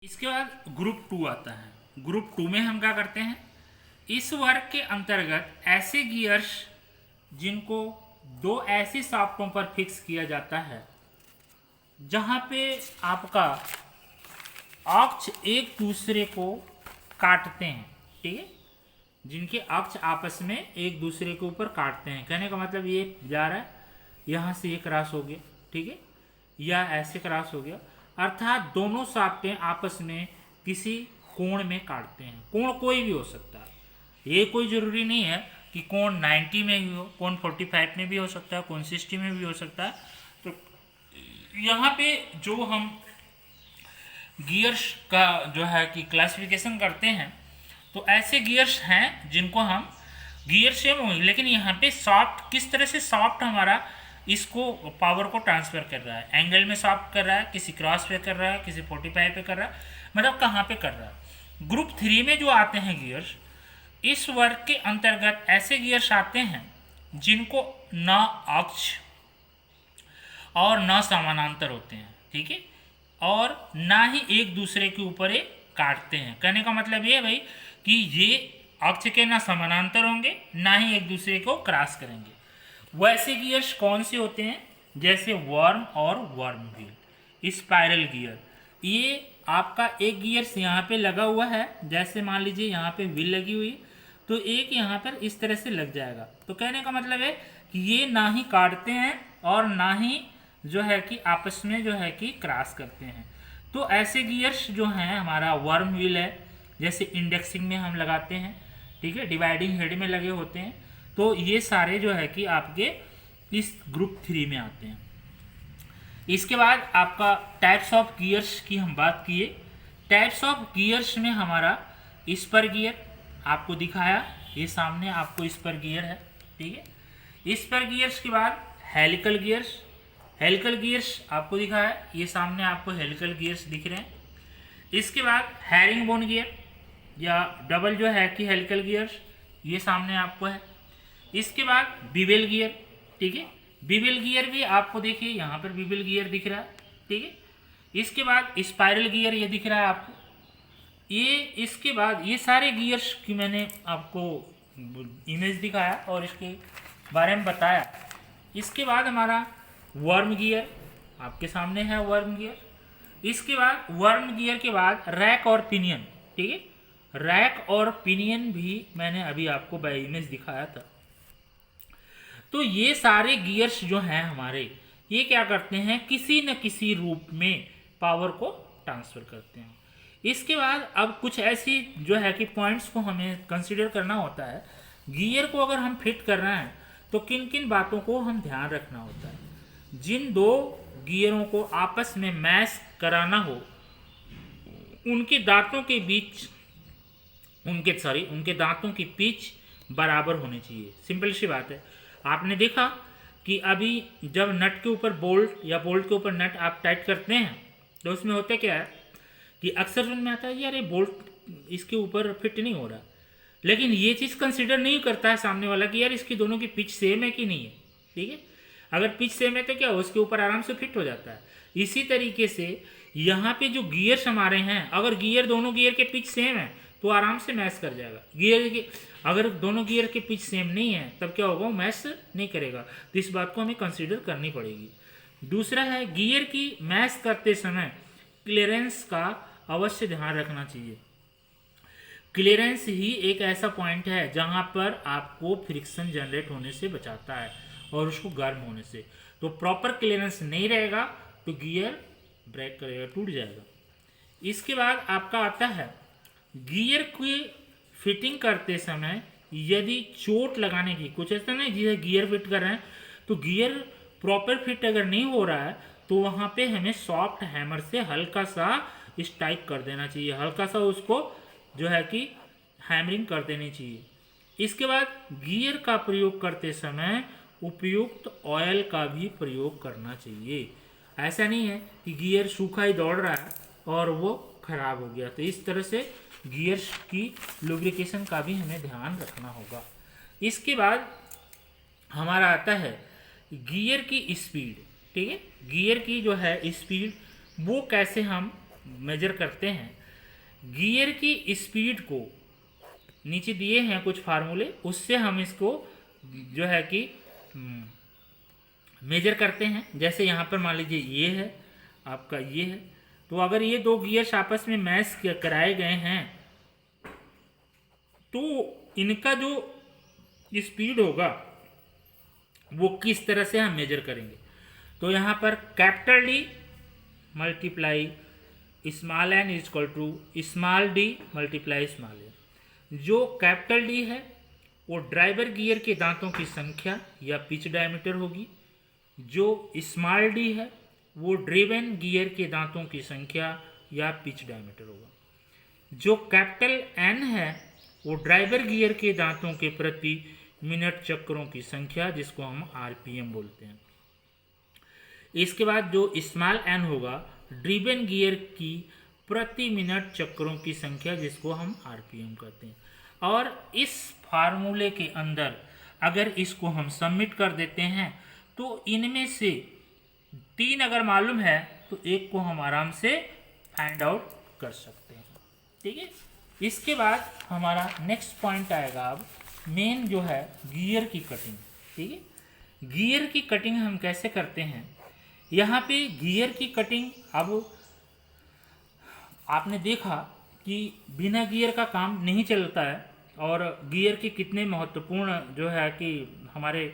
इसके बाद ग्रुप 2 आता है। ग्रुप 2 में हम क्या करते हैं, इस वर्ग के अंतर्गत ऐसे गियर्स जिनको दो ऐसी शाफ्टों पर फिक्स किया जाता है जहां पे आपका अक्ष एक दूसरे को काटते हैं, ठीक है, जिनके अक्ष आपस में एक दूसरे के ऊपर काटते हैं। कहने का मतलब ये जा रहा है यहाँ से ये क्रॉस हो गया, ठीक है, या ऐसे क्रॉस हो गया, अर्थात दोनों शाफ्टें आपस में किसी कोण में काटते हैं। कोण कोई भी हो सकता है, ये कोई जरूरी नहीं है कि कोण 90 में भी हो, कोण 45 में भी हो सकता है, कोण 60 में भी हो सकता है। तो यहाँ पे जो हम गियर्स का जो है कि क्लासिफिकेशन करते हैं, तो ऐसे गियर्स हैं जिनको हम गियर सेम होंगे, लेकिन यहाँ पे सॉफ्ट किस तरह से सॉफ्ट हमारा इसको पावर को ट्रांसफर कर रहा है, एंगल में सॉफ्ट कर रहा है, किसी क्रॉस पे कर रहा है, किसी 45 पे कर रहा है, मतलब कहाँ पे कर रहा है। ग्रुप 3 में जो आते हैं गियर्स, इस वर्ग के अंतर्गत ऐसे गियर्स आते हैं जिनको न अक्ष और न समानांतर होते हैं, ठीक है, और ना ही एक दूसरे के ऊपर ये काटते हैं। कहने का मतलब ये भाई कि ये अक्ष के ना समानांतर होंगे ना ही एक दूसरे को क्रॉस करेंगे। वैसे गियर्स कौन से होते हैं, जैसे वर्म और वर्म व्हील, स्पाइरल गियर। ये आपका एक गियर्स यहाँ पे लगा हुआ है, जैसे मान लीजिए यहाँ पे व्हील लगी हुई, तो एक यहाँ पर इस तरह से लग जाएगा। तो कहने का मतलब है कि ये ना ही काटते हैं और ना ही जो है कि आपस में जो है कि क्रॉस करते हैं। तो ऐसे गियर्स जो हैं, हमारा वर्म व्हील है, जैसे इंडेक्सिंग में हम लगाते हैं, ठीक है, डिवाइडिंग हेड में लगे होते हैं, तो ये सारे जो है कि आपके इस ग्रुप 3 में आते हैं। इसके बाद आपका टाइप्स ऑफ गियर्स की हम बात किए। टाइप्स ऑफ गियर्स में हमारा स्पर गियर आपको दिखाया, ये सामने आपको स्पर गियर है, ठीक है। स्पर गियर्स के बाद हेलिकल गियर्स, हेलिकल गियर्स आपको दिखाया, ये सामने आपको हेलिकल गियर्स दिख रहे हैं। इसके बाद हैरिंग बोन गियर या डबल जो है कि हेलिकल गियर्स, ये सामने आपको है। इसके बाद बिवेल गियर, ठीक है, बिवेल गियर भी आपको देखिए यहाँ पर बिवेल गियर दिख रहा है, ठीक है। इसके बाद स्पाइरल गियर ये दिख रहा है आपको, ये इसके बाद ये सारे गियर्स की मैंने आपको इमेज दिखाया और इसके बारे में बताया। इसके बाद हमारा वर्म गियर आपके सामने है, वर्म गियर। इसके बाद वर्म गियर के बाद रैक और पिनियन, ठीक है, रैक और पिनियन भी मैंने अभी आपको बाय इमेज दिखाया था। तो ये सारे गियर्स जो हैं हमारे, ये क्या करते हैं, किसी न किसी रूप में पावर को ट्रांसफर करते हैं। इसके बाद अब कुछ ऐसी जो है कि पॉइंट्स को हमें कंसीडर करना होता है। गियर को अगर हम फिट कर रहे हैं तो किन किन बातों को हम ध्यान रखना होता है। जिन दो गियरों को आपस में मैश कराना हो, उनके दांतों के बीच उनके दांतों की पिच बराबर होनी चाहिए। सिंपल सी बात है। आपने देखा कि अभी जब नट के ऊपर बोल्ट या बोल्ट के ऊपर नट आप टाइट करते हैं, तो उसमें होता क्या है कि अक्सर सुन में आता है यार ये बोल्ट इसके ऊपर फिट नहीं हो रहा, लेकिन ये चीज़ कंसिडर नहीं करता है सामने वाला कि यार इसकी दोनों की पिच सेम है कि नहीं है, ठीक है। अगर पिच सेम है तो क्या उसके ऊपर आराम से फिट हो जाता है। इसी तरीके से यहाँ पे जो गियर्स हमारे हैं, अगर दोनों गियर के पिच सेम है तो आराम से मैच कर जाएगा। गियर के अगर दोनों गियर के पिच सेम नहीं है तब क्या होगा, वो मैच नहीं करेगा। तो इस बात को हमें कंसीडर करनी पड़ेगी। दूसरा है, गियर की मैच करते समय क्लियरेंस का अवश्य ध्यान रखना चाहिए। क्लियरेंस ही एक ऐसा पॉइंट है जहां पर आपको फ्रिक्शन जनरेट होने से बचाता है और उसको गर्म होने से। तो प्रॉपर क्लियरेंस नहीं रहेगा तो गियर ब्रेक करेगा, टूट जाएगा। इसके बाद आपका आता है गियर की फिटिंग करते समय यदि चोट लगाने की, कुछ ऐसा नहीं जिसे गियर फिट कर रहे हैं तो गियर प्रॉपर फिट अगर नहीं हो रहा है तो वहाँ पे हमें सॉफ्ट हैमर से हल्का सा स्ट्राइक कर देना चाहिए, हल्का सा उसको जो है कि हैमरिंग कर देनी चाहिए। इसके बाद गियर का प्रयोग करते समय उपयुक्त ऑयल का भी प्रयोग करना चाहिए। ऐसा नहीं है कि गियर सूखा ही दौड़ रहा है और वो खराब हो गया। तो इस तरह से गियर्स की लुब्रिकेशन का भी हमें ध्यान रखना होगा। इसके बाद हमारा आता है गियर की स्पीड, ठीक है, गियर की जो है स्पीड वो कैसे हम मेजर करते हैं, गियर की स्पीड को नीचे दिए हैं कुछ फार्मूले, उससे हम इसको जो है कि मेजर करते हैं। जैसे यहाँ पर मान लीजिए ये है आपका, ये है, तो अगर ये दो गियर्स आपस में मैच कराए गए हैं तो इनका जो स्पीड होगा वो किस तरह से हम मेजर करेंगे। तो यहाँ पर capital D multiply small N is equal to small D multiply small N. जो कैपिटल डी है वो ड्राइवर गियर के दांतों की संख्या या पिच डायमीटर होगी, जो स्मॉल डी है वो ड्रिवन गियर के दांतों की संख्या या पिच डायमीटर होगा, जो कैपिटल एन है वो ड्राइवर गियर के दांतों के प्रति मिनट चक्रों की संख्या, जिसको हम आरपीएम बोलते हैं। इसके बाद जो स्मॉल एन होगा ड्रिवन गियर की प्रति मिनट चक्रों की संख्या, जिसको हम आरपीएम कहते हैं। और इस फार्मूले के अंदर अगर इसको हम सबमिट कर देते हैं तो इनमें से 3 अगर मालूम है तो एक को हम आराम से फाइंड आउट कर सकते हैं। ठीक है, इसके बाद हमारा नेक्स्ट पॉइंट आएगा अब मेन जो है गियर की कटिंग। ठीक है, गियर की कटिंग हम कैसे करते हैं। यहाँ पे गियर की कटिंग, अब आपने देखा कि बिना गियर का काम नहीं चलता है और गियर के कितने महत्वपूर्ण जो है कि हमारे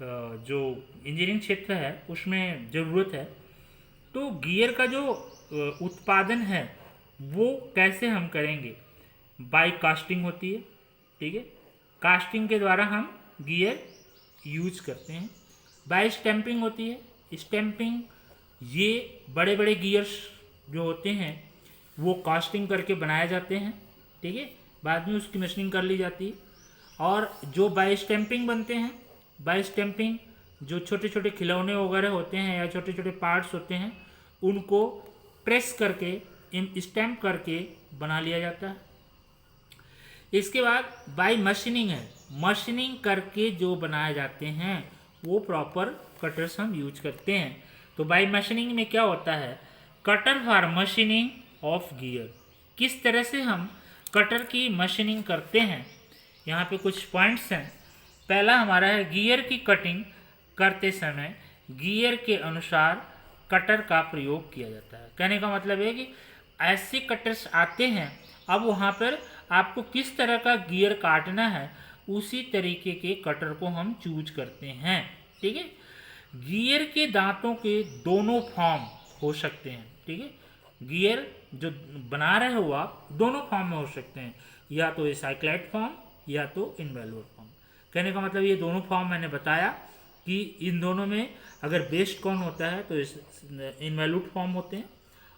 जो इंजीनियरिंग क्षेत्र है उसमें ज़रूरत है। तो गियर का जो उत्पादन है वो कैसे हम करेंगे, बाय कास्टिंग होती है। ठीक है, कास्टिंग के द्वारा हम गियर यूज करते हैं। बाय स्टैंपिंग होती है, स्टैंपिंग ये बड़े बड़े गियर्स जो होते हैं वो कास्टिंग करके बनाए जाते हैं। ठीक है, बाद में उसकी मशीनिंग कर ली जाती है। और जो बाय स्टैंपिंग बनते हैं, बाय स्टैंपिंग जो छोटे छोटे खिलौने वगैरह होते हैं या छोटे छोटे पार्ट्स होते हैं उनको प्रेस करके स्टैम्प करके बना लिया जाता है। इसके बाद बाय मशीनिंग है, मशीनिंग करके जो बनाए जाते हैं वो प्रॉपर कटर्स हम यूज करते हैं। तो बाय मशीनिंग में क्या होता है, cutter for machining of gear. किस तरह से हम कटर की मशीनिंग करते हैं, यहाँ पे कुछ पॉइंट्स हैं। पहला हमारा है गियर की कटिंग करते समय गियर के अनुसार कटर का प्रयोग किया जाता है। कहने का मतलब है कि ऐसे कटर्स आते हैं, अब वहाँ पर आपको किस तरह का गियर काटना है उसी तरीके के कटर को हम चूज करते हैं। ठीक है, गियर के दांतों के दोनों फॉर्म हो सकते हैं। ठीक है, गियर जो बना रहे हो आप दोनों फॉर्म में हो सकते हैं, या तो साइक्लाइड फॉर्म या तो इनवैल्यूट फॉर्म। कहने का मतलब ये दोनों फॉर्म मैंने बताया कि इन दोनों में अगर बेस्ट कौन होता है तो इनवैल्यूट फॉर्म होते हैं,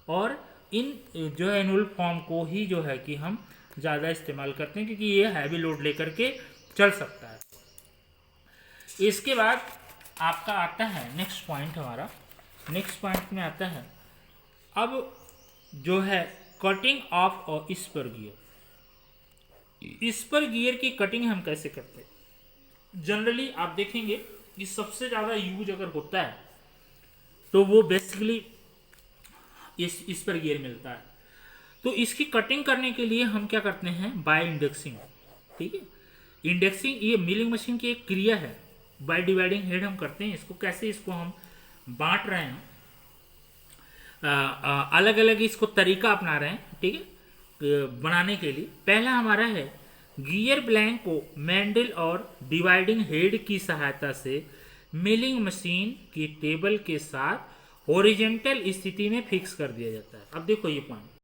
और इन जो है इनवैल्यूट फॉर्म को ही जो है कि हम ज़्यादा इस्तेमाल करते हैं क्योंकि ये हैवी लोड लेकर के चल सकता है। इसके बाद आपका आता है नेक्स्ट पॉइंट, हमारा नेक्स्ट पॉइंट में आता है अब जो है cutting of spur gear. Spur gear की कटिंग हम कैसे करते हैं। जनरली आप देखेंगे कि सबसे ज़्यादा यूज अगर होता है तो वो बेसिकली इस स्पर गियर मिलता है। तो इसकी कटिंग करने के लिए हम क्या करते हैं, बाय इंडेक्सिंग। ठीक है, इंडेक्सिंग ये मिलिंग मशीन की एक क्रिया है। बाय डिवाइडिंग हेड हम करते हैं इसको। कैसे इसको हम बांट रहे हैं, अलग अलग इसको तरीका अपना रहे हैं। ठीक है, बनाने के लिए पहला हमारा है गियर ब्लैंक को मैंडल और डिवाइडिंग हेड की सहायता से मिलिंग मशीन की टेबल के साथ हॉरिजॉन्टल स्थिति में फिक्स कर दिया जाता है। अब देखो ये पॉइंट,